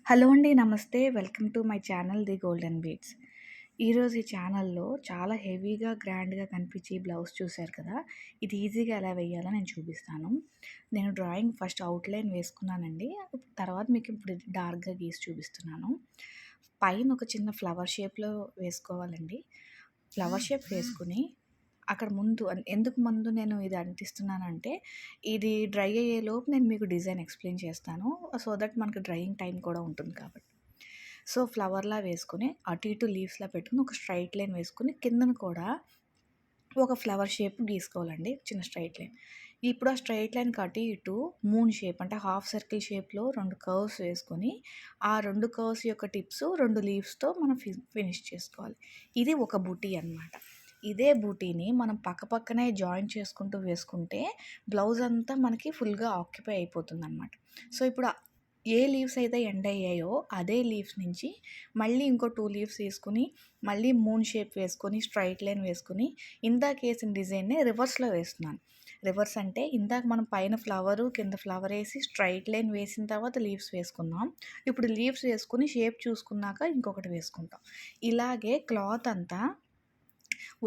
Hello అండి. నమస్తే. Welcome to my channel the golden beats. ఈరోజు ఈ ఛానల్‌లో చాలా హెవీగా, గ్రాండ్‌గా కనిపించే బ్లౌజ్ చూసారు కదా! ఇది ఈజీగా ఎలా వేయాలో నేను చూపిస్తాను. నేను డ్రాయింగ్ ఫస్ట్ అవుట్‌లైన్ వేసుకున్నానండి. తర్వాత మీకు ఇప్పుడు డార్క్‌గా గీసి చూపిస్తున్నాను. పైన ఒక చిన్న ఫ్లవర్ షేప్‌లో వేసుకోవాలండి. ఫ్లవర్ షేప్ వేసుకొని అక్కడ ముందు ఎందుకు ముందు నేను ఇది అంటిస్తున్నానంటే, ఇది డ్రై అయ్యేలోపు నేను మీకు డిజైన్ ఎక్స్‌ప్లెయిన్ చేస్తాను. సో దట్ మనకు డ్రైయింగ్ టైం కూడా ఉంటుంది కాబట్టి. సో, ఫ్లవర్‌లా వేసుకొని అటు ఇటు లీవ్స్‌లా పెట్టుకొని ఒక స్ట్రెయిట్ లైన్ వేసుకొని కిందన కూడా ఒక ఫ్లవర్ షేప్ గీసుకోవాలండి. చిన్న స్ట్రెయిట్ లైన్. ఇప్పుడు ఆ స్ట్రెయిట్ లైన్‌కి అటు ఇటు మూన్ షేప్ అంటే హాఫ్ సర్కిల్ షేప్‌లో 2 కర్వ్స్ వేసుకొని, ఆ 2 కర్వ్స్ యొక్క టిప్స్ 2 లీవ్స్‌తో మనం ఫినిష్ చేసుకోవాలి. ఇది ఒక బూటీ అనమాట. ఇదే బూటీని మనం పక్కపక్కనే జాయిన్ చేసుకుంటూ వేసుకుంటే బ్లౌజ్ అంతా మనకి ఫుల్‌గా ఆక్యుపై అయిపోతుందనమాట. సో, ఇప్పుడు ఏ లీవ్స్ అయితే ఎండ్ అయ్యాయో అదే లీవ్స్ నుంచి మళ్ళీ ఇంకో 2 లీవ్స్ తీసుకొని, మళ్ళీ మూన్ షేప్ వేసుకొని, స్ట్రెయిట్ లైన్ వేసుకొని, ఇందాకేసిన డిజైన్‌ని రివర్స్‌లో వేస్తున్నాను. రివర్స్ అంటే ఇందాక మనం పైన ఫ్లవరు, కింద ఫ్లవర్ ఏసి స్ట్రెయిట్ లైన్ వేసిన తర్వాత లీవ్స్ వేసుకున్నాం. ఇప్పుడు లీవ్స్ వేసుకొని షేప్ చూసుకున్నాక ఇంకొకటి వేసుకుంటాం. ఇలాగే క్లాత్ అంతా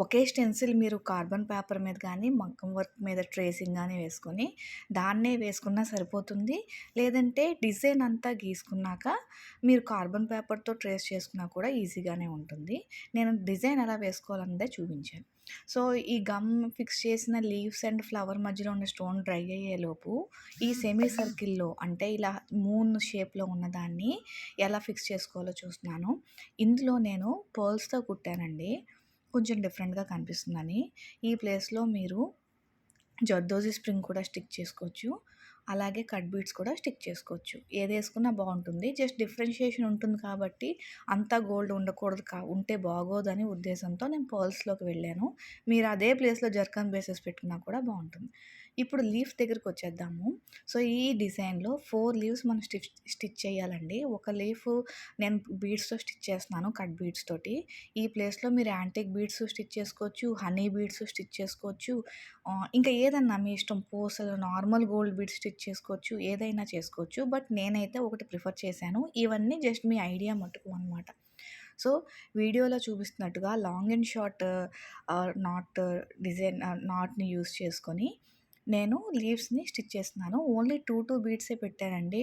ఒకే స్టెన్సిల్ మీరు కార్బన్ పేపర్ మీద కానీ, మగ్గం వర్క్ మీద ట్రేసింగ్ గానీ వేసుకొని, దాన్నే వేసుకున్నా సరిపోతుంది. లేదంటే డిజైన్ అంతా గీసుకున్నాక మీరు కార్బన్ పేపర్‌తో ట్రేస్ చేసుకున్నా కూడా ఈజీగానే ఉంటుంది. నేను డిజైన్ ఎలా వేసుకోవాలన్నదే చూపించాను. సో, ఈ గమ్ ఫిక్స్ చేసిన లీవ్స్ అండ్ ఫ్లవర్ మధ్యలో ఉన్న స్టోన్ డ్రై అయ్యేలోపు, ఈ సెమీ సర్కిల్‌లో అంటే ఇలా మూన్ షేప్‌లో ఉన్నదాన్ని ఎలా ఫిక్స్ చేసుకోవాలో చూస్తున్నాను. ఇందులో నేను పర్ల్స్‌తో కుట్టానండి. కొంచెం డిఫరెంట్‌గా కనిపిస్తుందని. ఈ ప్లేస్‌లో మీరు జర్దోజీ స్ప్రింగ్ కూడా స్టిక్ చేసుకోవచ్చు. అలాగే కట్ బీడ్స్ కూడా స్టిక్ చేసుకోవచ్చు. ఏదేసుకున్నా బావుంటుంది. జస్ట్ డిఫరెన్షియేషన్ ఉంటుంది కాబట్టి అంతా గోల్డ్ ఉండకూడదు ఉంటే బాగోదని ఉద్దేశంతో నేను పర్ల్స్‌లోకి వెళ్ళాను. మీరు అదే ప్లేస్‌లో జర్కాన్ బేసెస్ పెట్టుకున్నా కూడా బావుంటుంది. ఇప్పుడు లీఫ్ దగ్గరికొచ్చేద్దాము. సో, ఈ డిజైన్‌లో 4 లీవ్స్ మనం స్టిచ్ చేయాలండి. ఒక లీఫ్ నేను బీడ్స్‌తో స్టిచ్ చేస్తున్నాను కట్ బీడ్స్ తోటి. ఈ ప్లేస్‌లో మీరు యాంటిక్ బీడ్స్ స్టిచ్ చేసుకోవచ్చు. హనీ బీడ్స్ స్టిచ్ చేసుకోవచ్చు. ఇంకా ఏదన్నా మీ ఇష్టం పూసలు నార్మల్ గోల్డ్ బీడ్స్ స్టిచ్ చేసుకోవచ్చు. ఏదైనా చేసుకోవచ్చు. బట్ నేనైతే ఒకటి ప్రిఫర్ చేశాను. ఇవన్నీ జస్ట్ మీ ఐడియా మట్టుకు అనమాట. సో, వీడియోలో చూపిస్తున్నట్టుగా long and short knot design నాట్‌ని యూజ్ చేసుకొని నేను లీవ్స్‌ని స్టిచ్ చేస్తున్నాను. ఓన్లీ 2 బీడ్సే పెట్టానండి.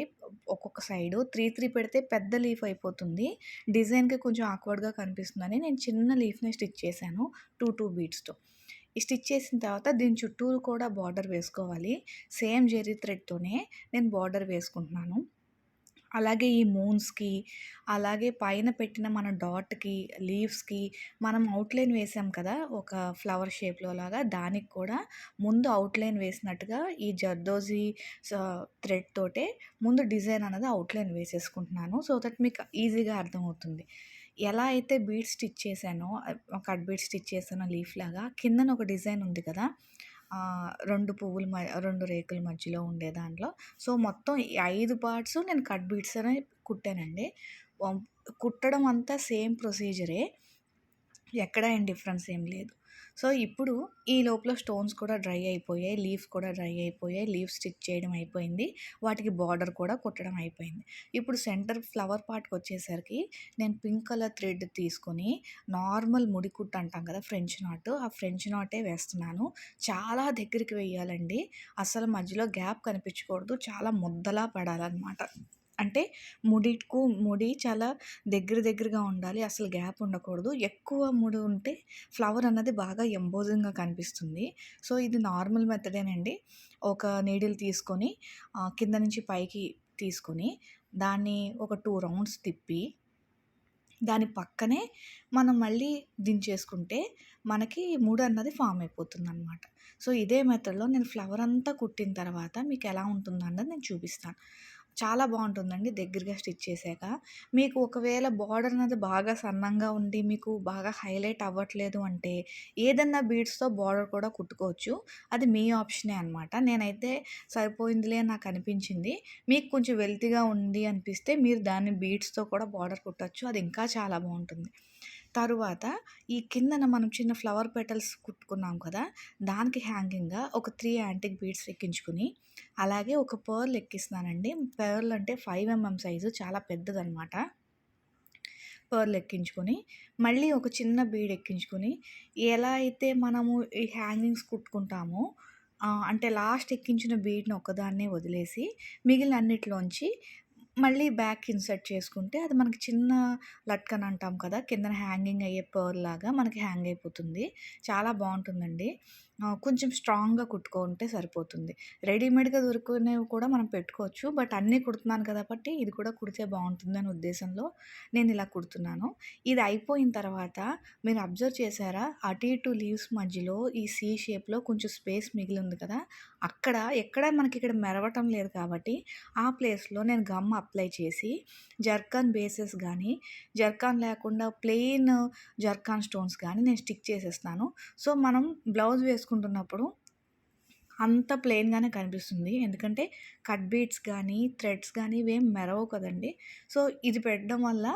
ఒక్కొక్క సైడు 3 పెడితే పెద్ద లీఫ్ అయిపోతుంది. డిజైన్‌కి కొంచెం ఆక్వర్డ్‌గా కనిపిస్తుందని నేను చిన్న లీఫ్‌ని స్టిచ్ చేశాను 2 బీడ్స్‌తో. ఈ స్టిచ్ చేసిన తర్వాత దీని చుట్టూరు కూడా బార్డర్ వేసుకోవాలి. సేమ్ జెర్రీ థ్రెడ్‌తోనే నేను బార్డర్ వేసుకుంటున్నాను. అలాగే ఈ మూన్స్‌కి, అలాగే పైన పెట్టిన మన డాట్‌కి, లీవ్స్‌కి మనం అవుట్‌లైన్ వేసాం కదా! ఒక ఫ్లవర్ షేప్‌లో లాగా దానికి కూడా ముందు అవుట్‌లైన్ వేసినట్టుగా ఈ జర్దోజీ స థ్రెడ్ తోటే ముందు డిజైన్ అనేది అవుట్‌లైన్ వేసేసుకుంటున్నాను. సో దట్ మీకు ఈజీగా అర్థమవుతుంది. ఎలా అయితే బీడ్స్ స్టిచ్ చేశానో కట్ బీడ్స్ స్టిచ్ చేశానో లీఫ్‌లాగా కిందన ఒక డిజైన్ ఉంది కదా! 2 రేకుల మధ్యలో ఉండే దాంట్లో. సో, మొత్తం ఈ 5 పార్ట్స్ నేను కట్ బీడ్స్ అనే కుట్టానండి. వం కుట్టడం అంతా సేమ్ ప్రొసీజరే. ఎక్కడ ఏం డిఫరెన్స్ ఏం లేదు. సో, ఇప్పుడు ఈ లోపల స్టోన్స్ కూడా డ్రై అయిపోయాయి. లీవ్స్ కూడా డ్రై అయిపోయాయి. లీవ్స్ స్టిచ్ చేయడం అయిపోయింది. వాటికి బార్డర్ కూడా కుట్టడం అయిపోయింది. ఇప్పుడు సెంటర్ ఫ్లవర్ పార్ట్‌కొచ్చేసరికి నేను పింక్ కలర్ థ్రెడ్ తీసుకొని నార్మల్ ముడి కుట్టు అంటాం కదా! French knot. ఆ ఫ్రెంచ్ నాటే వేస్తున్నాను. చాలా దగ్గరికి వేయాలండి. అసలు మధ్యలో గ్యాప్ కనిపించకూడదు. చాలా ముద్దలా పడాలనమాట. అంటే ముడి చాలా దగ్గరగా ఉండాలి. అసలు గ్యాప్ ఉండకూడదు. ఎక్కువ ముడి ఉంటే ఫ్లవర్ అన్నది బాగా ఎంబోజింగ్‌గా కనిపిస్తుంది. సో, ఇది నార్మల్ మెథడేనండి. ఒక నీడిల్ తీసుకొని కింద నుంచి పైకి తీసుకొని దాన్ని ఒక 2 రౌండ్స్ తిప్పి దాని పక్కనే మనం మళ్ళీ దించేసుకుంటే మనకి ముడన్నది ఫామ్ అయిపోతుందనమాట. సో, ఇదే మెథడ్‌లో నేను ఫ్లవర్ అంతా కుట్టిన తర్వాత మీకెలా ఉంటుందన్నది నేను చూపిస్తాను. చాలా బావుంటుందండి దగ్గరగా స్టిచ్ చేశాక. మీకు ఒకవేళ బార్డర్ అనేది బాగా సన్నంగా ఉండి మీకు బాగా హైలైట్ అవ్వట్లేదు అంటే ఏదన్నా బీడ్స్‌తో బార్డర్ కూడా కుట్టుకోవచ్చు. అది మీ ఆప్షనే అనమాట. నేనైతే సరిపోయిందిలే అని నాకనిపించింది. మీకు కొంచెం వెల్తీగా ఉంది అనిపిస్తే మీరు దాన్ని బీడ్స్‌తో కూడా బార్డర్ కుట్టొచ్చు. అది ఇంకా చాలా బావుంటుంది. తరువాత ఈ కిందన మనం చిన్న ఫ్లవర్ పెటల్స్ కుట్టుకున్నాం కదా! దానికి హ్యాంగింగ్‌గా ఒక 3 యాంటిక్ బీడ్స్ ఎక్కించుకొని, అలాగే ఒక పర్ల్ ఎక్కిస్తున్నానండి. పర్ల్ అంటే 5 సైజు చాలా పెద్దదనమాట. పర్ల్ ఎక్కించుకొని, మళ్ళీ ఒక చిన్న బీడ్ ఎక్కించుకొని, ఎలా అయితే మనము ఈ హ్యాంగింగ్స్ కుట్టుకుంటామో అంటే లాస్ట్ ఎక్కించిన బీడ్‌ని ఒక్కదాన్నే వదిలేసి, మిగిలిన అన్నిటిలోంచి మళ్ళీ బ్యాక్ ఇన్సర్ట్ చేసుకుంటే, అది మనకి చిన్న లట్కన్ అంటాం కదా! కిందన హ్యాంగింగ్ అయ్యే పర్ల్ లాగా మనకి హ్యాంగ్ అయిపోతుంది. చాలా బావుంటుందండి. కొంచెం స్ట్రాంగ్‌గా కుట్టుకుంటే సరిపోతుంది. రెడీమేడ్‌గా దొరుకునేవి కూడా మనం పెట్టుకోవచ్చు. బట్ అన్నీ కుడుతున్నాను కాబట్టి ఇది కూడా కుడితే బావుంటుందనే ఉద్దేశంలో నేనిలా కుడుతున్నాను. ఇది అయిపోయిన తర్వాత మీరు అబ్జర్వ్ చేశారా? అటు ఇటు లీవ్స్ మధ్యలో ఈ సి షేప్‌లో కొంచెం స్పేస్ మిగిలుంది కదా! అక్కడ ఎక్కడ మనకిక్కడ మెరవటం లేదు కాబట్టి, ఆ ప్లేస్‌లో నేను గమ్ అప్లై చేసి, జర్కాన్ బేసెస్ గానీ, జర్కాన్ లేకుండా ప్లెయిన్ జర్కాన్ స్టోన్స్ గానీ నేను స్టిక్ చేసేస్తాను. సో, మనం బ్లౌజ్ వేసుకుంటున్నప్పుడు అంత ప్లెయిన్‌గానే కనిపిస్తుంది. ఎందుకంటే కట్ బీడ్స్ గానీ, థ్రెడ్స్ గానీ ఇవేం మెరవవు కదండీ! సో, ఇది పెట్టడం వల్ల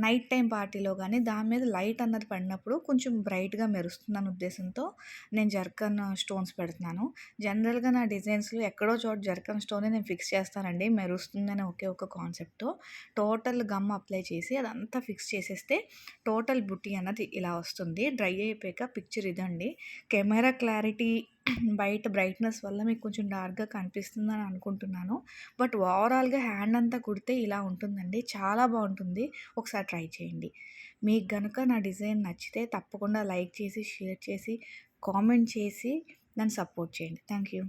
నైట్ టైమ్ పార్టీలో గానీ, దాని మీద లైట్ అన్నది పడినప్పుడు కొంచెం బ్రైట్‌గా మెరుస్తుందన్న ఉద్దేశంతో నేను జర్కన్ స్టోన్స్ పెడుతున్నాను. జనరల్‌గా నా డిజైన్స్‌లో ఎక్కడో చోట జర్కన్ స్టోనే నేను ఫిక్స్ చేస్తానండి. మెరుస్తుందనే ఒకే ఒక కాన్సెప్ట్‌తో. టోటల్ గమ్ అప్లై చేసి అదంతా ఫిక్స్ చేసేస్తే టోటల్ బుట్టీ అన్నది ఇలా వస్తుంది. డ్రై అయిపోయాక పిక్చర్ ఇదండి. కెమెరా క్లారిటీ బయట బ్రైట్‌నెస్ వల్ల మీకు కొంచెం డార్క్‌గా కనిపిస్తుందని అనుకుంటున్నాను. బట్ ఓవరాల్‌గా హ్యాండ్ అంతా కుడితే ఇలా ఉంటుందండి. చాలా బావుంటుంది. ఒకసారి ట్రై చేయండి. మీకు గనుక నా డిజైన్ నచ్చితే తప్పకుండా లైక్ చేసి, షేర్ చేసి, కామెంట్ చేసి నన్ను సపోర్ట్ చేయండి. Thank you.